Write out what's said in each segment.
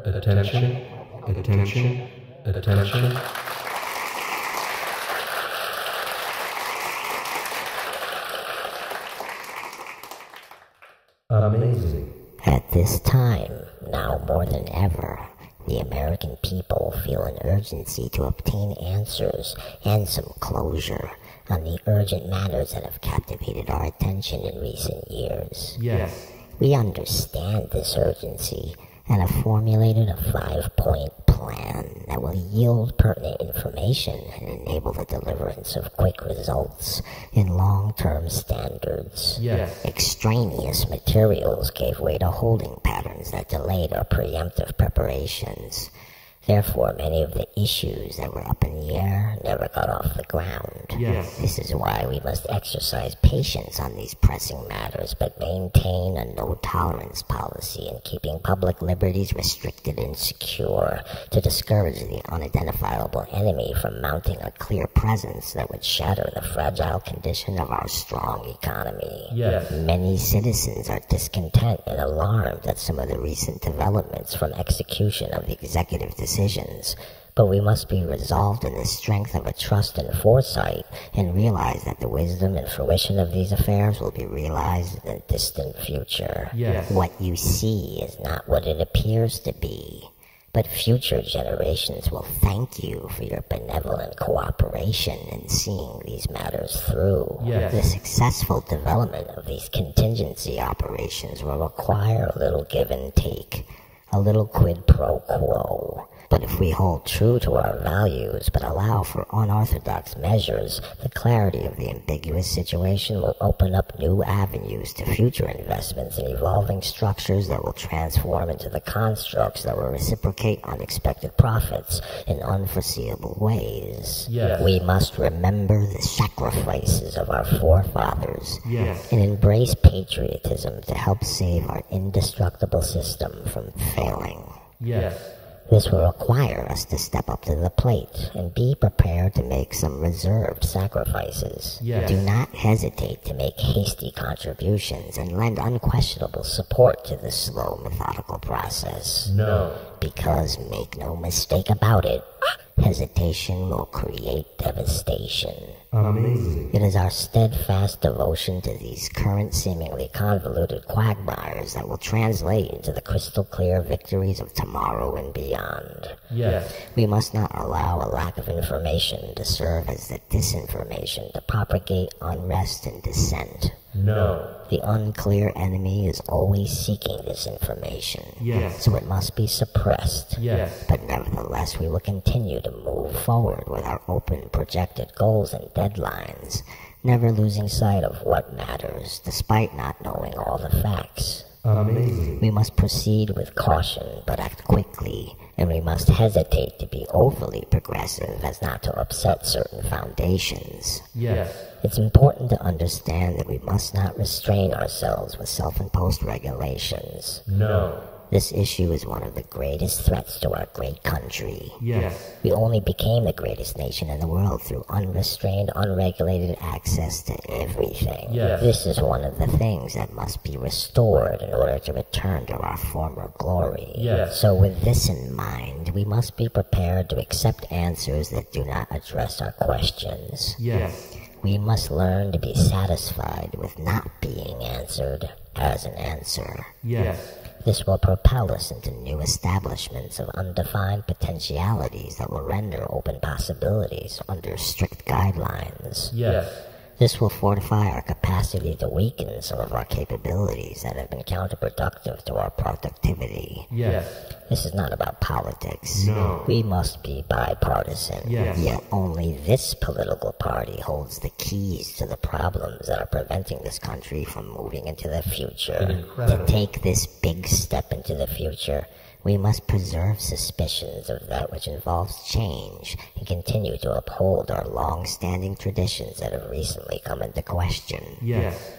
Attention, attention, attention. Amazing. At this time, now more than ever, the American people feel an urgency to obtain answers and some closure on the urgent matters that have captivated our attention in recent years. Yes. We understand this urgency and have formulated a 5-point plan that will yield pertinent information and enable the deliverance of quick results in long-term standards. Yes. Extraneous materials gave way to holding patterns that delayed our preemptive preparations. Therefore, many of the issues that were up in the air never got off the ground. Yes. This is why we must exercise patience on these pressing matters, but maintain a no-tolerance policy in keeping public liberties restricted and secure to discourage the unidentifiable enemy from mounting a clear presence that would shatter the fragile condition of our strong economy. Yes. Many citizens are discontent and alarmed at some of the recent developments from execution of the executive decisions, but we must be resolved in the strength of a trust and foresight and realize that the wisdom and fruition of these affairs will be realized in the distant future. Yes. What you see is not what it appears to be, but future generations will thank you for your benevolent cooperation in seeing these matters through. Yes. The successful development of these contingency operations will require a little give and take, a little quid pro quo. But if we hold true to our values but allow for unorthodox measures, the clarity of the ambiguous situation will open up new avenues to future investments in evolving structures that will transform into the constructs that will reciprocate unexpected profits in unforeseeable ways. Yes. We must remember the sacrifices of our forefathers. Yes. And embrace patriotism to help save our indestructible system from failing. Yes. This will require us to step up to the plate and be prepared to make some reserved sacrifices. Yes. Do not hesitate to make hasty contributions and lend unquestionable support to the slow, methodical process. No. Because, make no mistake about it, hesitation will create devastation. Amazing. It is our steadfast devotion to these current seemingly convoluted quagmires that will translate into the crystal clear victories of tomorrow and beyond. Yes. We must not allow a lack of information to serve as the disinformation to propagate unrest and dissent. No. The unclear enemy is always seeking this information. Yes. So it must be suppressed. Yes. But nevertheless, we will continue to move forward with our open projected goals and deadlines, never losing sight of what matters, despite not knowing all the facts. Amazing. We must proceed with caution, but act quickly, and we must hesitate to be overly progressive as not to upset certain foundations. Yes. It's important to understand that we must not restrain ourselves with self-imposed regulations. No. This issue is one of the greatest threats to our great country. Yes. We only became the greatest nation in the world through unrestrained, unregulated access to everything. Yes. This is one of the things that must be restored in order to return to our former glory. Yes. So with this in mind, we must be prepared to accept answers that do not address our questions. Yes. We must learn to be satisfied with not being answered as an answer. Yes. This will propel us into new establishments of undefined potentialities that will render open possibilities under strict guidelines. Yes. This will fortify our capacity to weaken some of our capabilities that have been counterproductive to our productivity. Yes. This is not about politics. No. We must be bipartisan. Yes. Yet only this political party holds the keys to the problems that are preventing this country from moving into the future. Incredible. To take this big step into the future, we must preserve suspicions of that which involves change and continue to uphold our long-standing traditions that have recently come into question. Yes.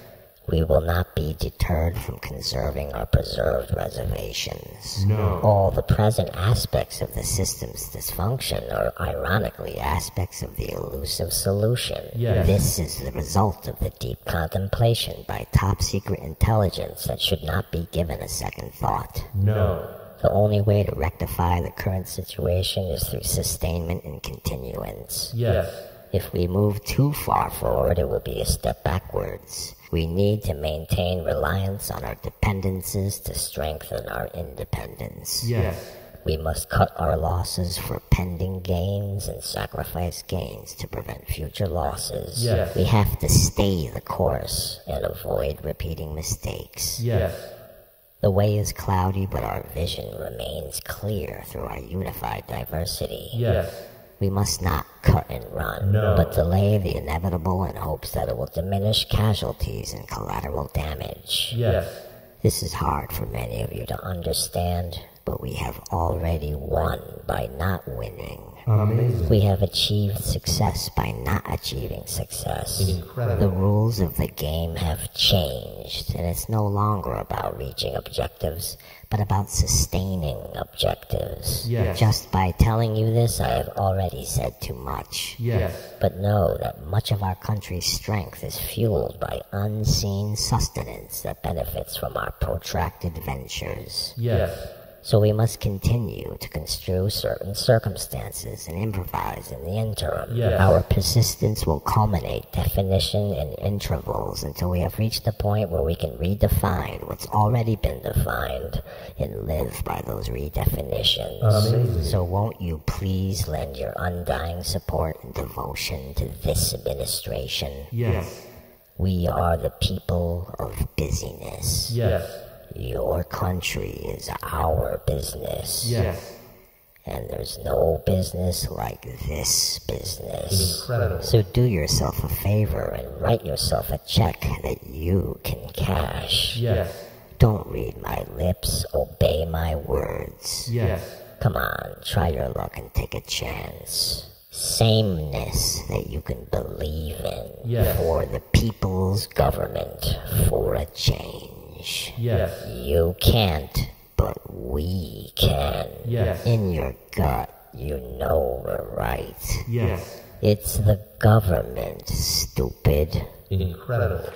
We will not be deterred from conserving our preserved reservations. No. All the present aspects of the system's dysfunction are ironically aspects of the elusive solution. Yes. This is the result of the deep contemplation by top-secret intelligence that should not be given a second thought. No. The only way to rectify the current situation is through sustainment and continuance. Yes. If we move too far forward, it will be a step backwards. We need to maintain reliance on our dependencies to strengthen our independence. Yes. We must cut our losses for pending gains and sacrifice gains to prevent future losses. Yes. We have to stay the course and avoid repeating mistakes. Yes. The way is cloudy, but our vision remains clear through our unified diversity. Yes. We must not cut and run, No. but delay the inevitable in hopes that it will diminish casualties and collateral damage. Yes. This is hard for many of you to understand, but we have already won by not winning. Amazing. We have achieved success by not achieving success. Incredible. The rules of the game have changed, and it's no longer about reaching objectives, but about sustaining objectives. Yes. Just by telling you this, I have already said too much. Yes. But know that much of our country's strength is fueled by unseen sustenance that benefits from our protracted ventures. Yes. So we must continue to construe certain circumstances and improvise in the interim. Yes. Our persistence will culminate definition in intervals until we have reached the point where we can redefine what's already been defined and live by those redefinitions. Amazing. So won't you please lend your undying support and devotion to this administration? Yes. We are the people of busyness. Yes. Your country is our business. Yes. And there's no business like this business. Incredible. So do yourself a favor and write yourself a check that you can cash. Yes. Don't read my lips, obey my words. Yes. Come on, try your luck and take a chance. Sameness that you can believe in. Yes. For the people's government, for a change. Yes. You can't, but we can. Yes. In your gut, you know we're right. Yes. It's the government, stupid. Incredible.